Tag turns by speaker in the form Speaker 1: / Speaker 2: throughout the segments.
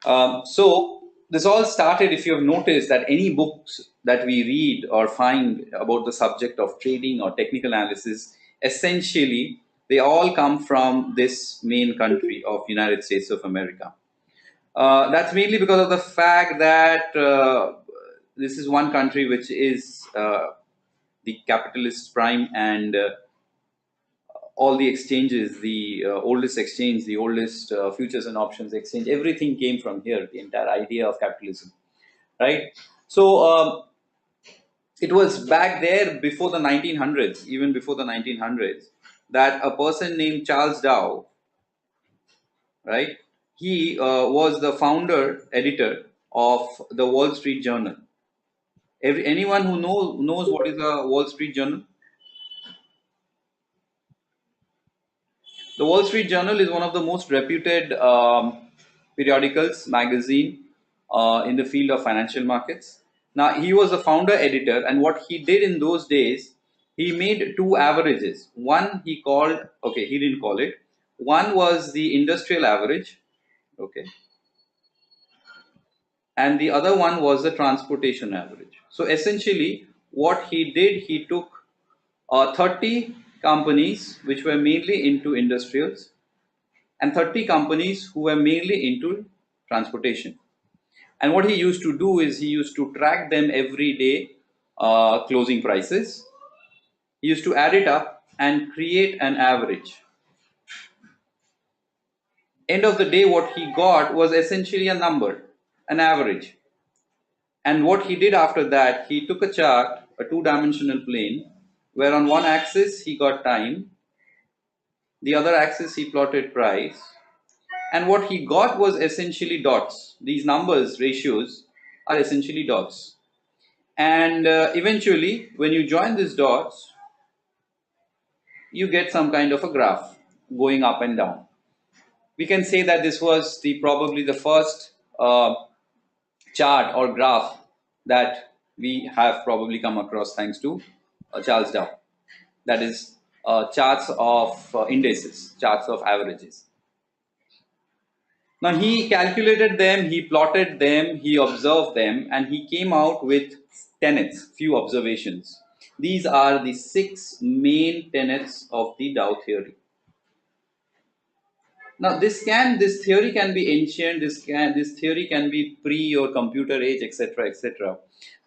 Speaker 1: So this all started, if you have noticed, that any books that we read or find about the subject of trading or technical analysis, essentially they all come from this main country of United States of America. That's mainly because of the fact that this is one country which is the capitalist prime, and all the exchanges, the oldest exchange, the oldest futures and options exchange, everything came from here, the entire idea of capitalism, right? So it was back there before the 1900s, even before the 1900s, that a person named Charles Dow, right? He was the founder editor of the Wall Street Journal. Anyone who knows what is a Wall Street Journal? The Wall Street Journal is one of the most reputed periodicals, magazine in the field of financial markets. Now, he was a founder editor, and what he did in those days, he made two averages. One he called, okay, he didn't call it. One was the industrial average, okay, and the other one was the transportation average. So essentially, what he did, he took 30 companies which were mainly into industrials, and 30 companies who were mainly into transportation. And what he used to do is he used to track them every day, closing prices. He used to add it up and create an average. End of the day, what he got was essentially a number, an average. And what he did after that, he took a chart, a two-dimensional plane, where on one axis he got time, the other axis he plotted price, and what he got was essentially dots. These numbers, ratios, are essentially dots. And eventually, when you join these dots, you get some kind of a graph going up and down. We can say that this was probably the first chart or graph that we have probably come across, thanks to Charles Dow. That is charts of indices, charts of averages. Now he calculated them, he plotted them, he observed them, and he came out with tenets, few observations. These are the 6 main tenets of the Dow theory. Now this theory can be ancient, this theory can be pre or computer age, etc., etc.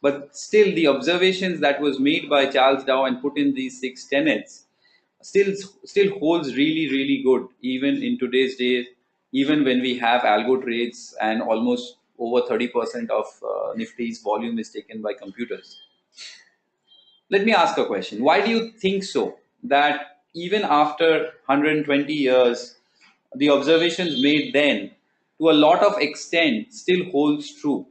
Speaker 1: But still, the observations that was made by Charles Dow and put in these 6 tenets still holds really good, even in today's days, even when we have algo trades and almost over 30% of Nifty's volume is taken by computers. Let me ask a question. Why do you think so that even after 120 years, the observations made then, to a lot of extent, still holds true?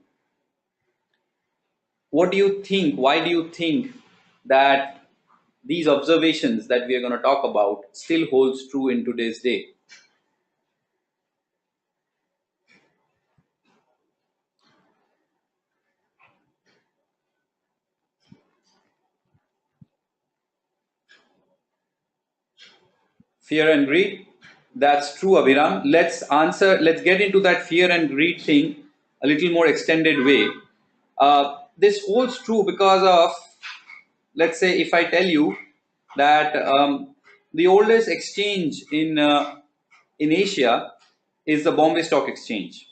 Speaker 1: What do you think? Why do you think that these observations that we are going to talk about still holds true in today's day? Fear and greed. That's true, Abhiram. Let's get into that fear and greed thing a little more extended way. This holds true because of, let's say, if I tell you that the oldest exchange in Asia is the Bombay Stock Exchange.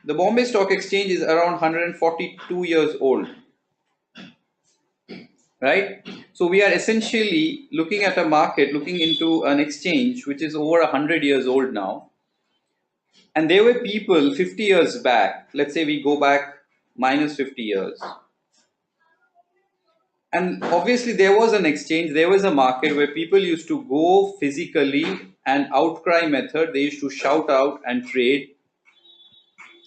Speaker 1: The Bombay Stock Exchange is around 142 years old, right? So we are essentially looking at a market, looking into an exchange which is over 100 years old now. And there were people 50 years back, let's say we go back minus 50 years. And obviously there was an exchange, there was a market where people used to go physically, and outcry method, they used to shout out and trade,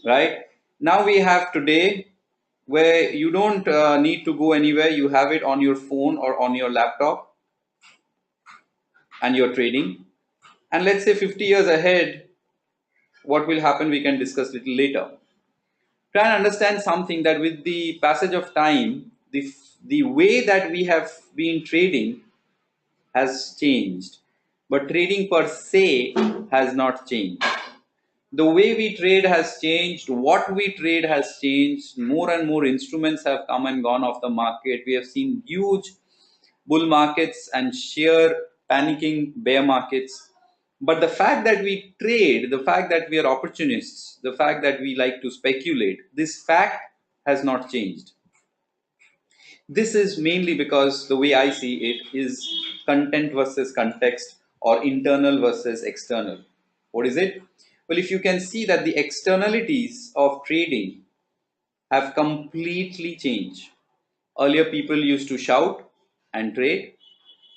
Speaker 1: right? Now we have today where you don't need to go anywhere, you have it on your phone or on your laptop and you're trading. And let's say 50 years ahead, what will happen we can discuss little later. Try and understand something, that with the passage of time, the way that we have been trading has changed, but trading per se has not changed. The way we trade has changed. What we trade has changed. More and more instruments have come and gone off the market. We have seen huge bull markets and sheer panicking bear markets. But the fact that we trade, the fact that we are opportunists, the fact that we like to speculate, this fact has not changed. This is mainly because the way I see it is content versus context, or internal versus external. What is it? Well, if you can see that the externalities of trading have completely changed. Earlier, people used to shout and trade.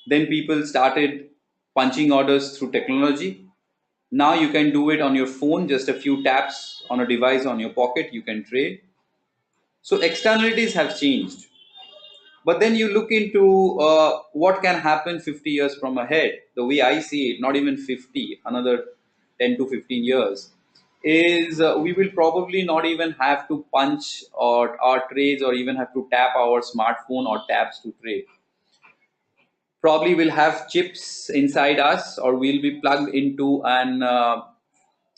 Speaker 1: Then people started punching orders through technology. Now you can do it on your phone, just a few taps on a device on your pocket, you can trade. So externalities have changed. But then you look into what can happen 50 years from ahead. The way I see it, not even 50, another 10 to 15 years, is we will probably not even have to punch or our trades, or even have to tap our smartphone or tabs to trade. Probably we'll have chips inside us, or we'll be plugged into an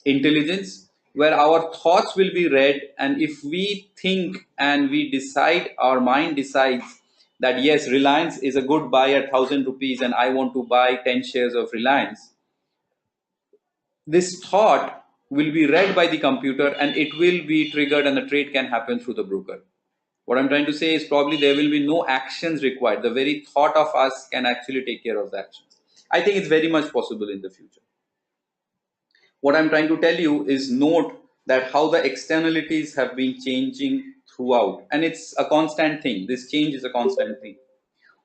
Speaker 1: intelligence where our thoughts will be read, and if we think and we decide, our mind decides that yes, Reliance is a good buy at 1000 rupees and I want to buy 10 shares of Reliance, this thought will be read by the computer and it will be triggered, and the trade can happen through the broker. What I'm trying to say is probably there will be no actions required. The very thought of us can actually take care of the actions. I think it's very much possible in the future. What I'm trying to tell you is note that how the externalities have been changing throughout, and it's a constant thing. This change is a constant thing.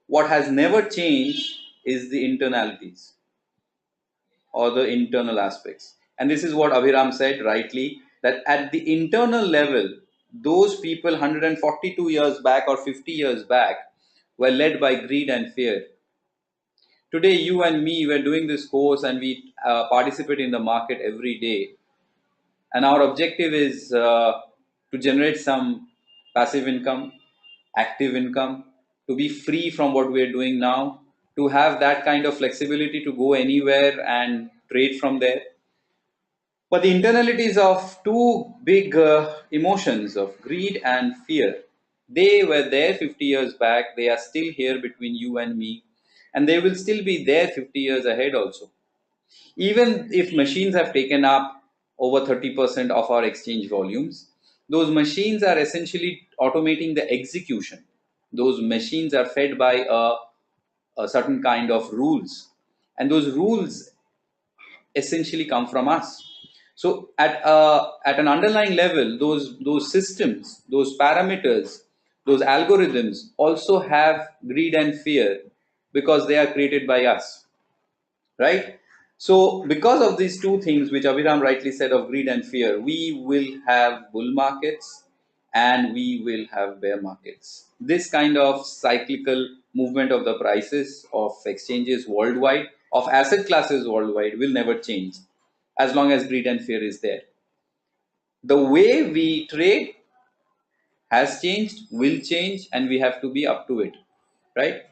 Speaker 1: What has never changed is the internalities, or the internal aspects. And this is what Abhiram said rightly, that at the internal level, those people 142 years back or 50 years back were led by greed and fear. Today, you and me were doing this course and we participate in the market every day. And our objective is to generate some passive income, active income, to be free from what we are doing now, to have that kind of flexibility to go anywhere and trade from there. But the internalities of two big emotions of greed and fear, they were there 50 years back, they are still here between you and me, and they will still be there 50 years ahead also. Even if machines have taken up over 30% of our exchange volumes, those machines are essentially automating the execution. Those machines are fed by a certain kind of rules, and those rules essentially come from us. So at an underlying level, those systems, those parameters, those algorithms also have greed and fear, because they are created by us, right? So because of these two things, which Abhiram rightly said, of greed and fear, we will have bull markets and we will have bear markets. This kind of cyclical movement of the prices of exchanges worldwide, of asset classes worldwide, will never change as long as greed and fear is there. The way we trade has changed, will change, and we have to be up to it, right?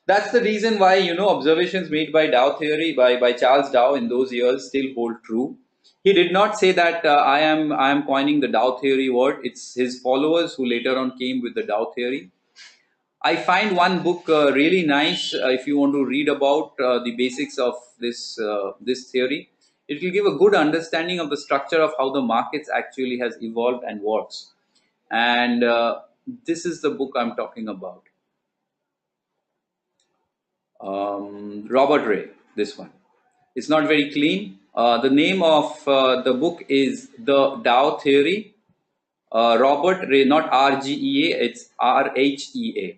Speaker 1: That's the reason why, observations made by Dow theory, by Charles Dow in those years, still hold true. He did not say that I am coining the Dow theory word. It's his followers who later on came with the Dow theory. I find one book really nice if you want to read about the basics of this theory. It will give a good understanding of the structure of how the markets actually has evolved and works. And this is the book I'm talking about. Robert Ray, this one. It's not very clean. The name of the book is The Dow Theory. Robert Ray, not RGEA, it's RHEA.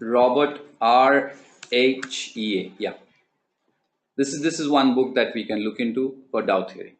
Speaker 1: Robert RHEA. Yeah. This is one book that we can look into for Dow theory.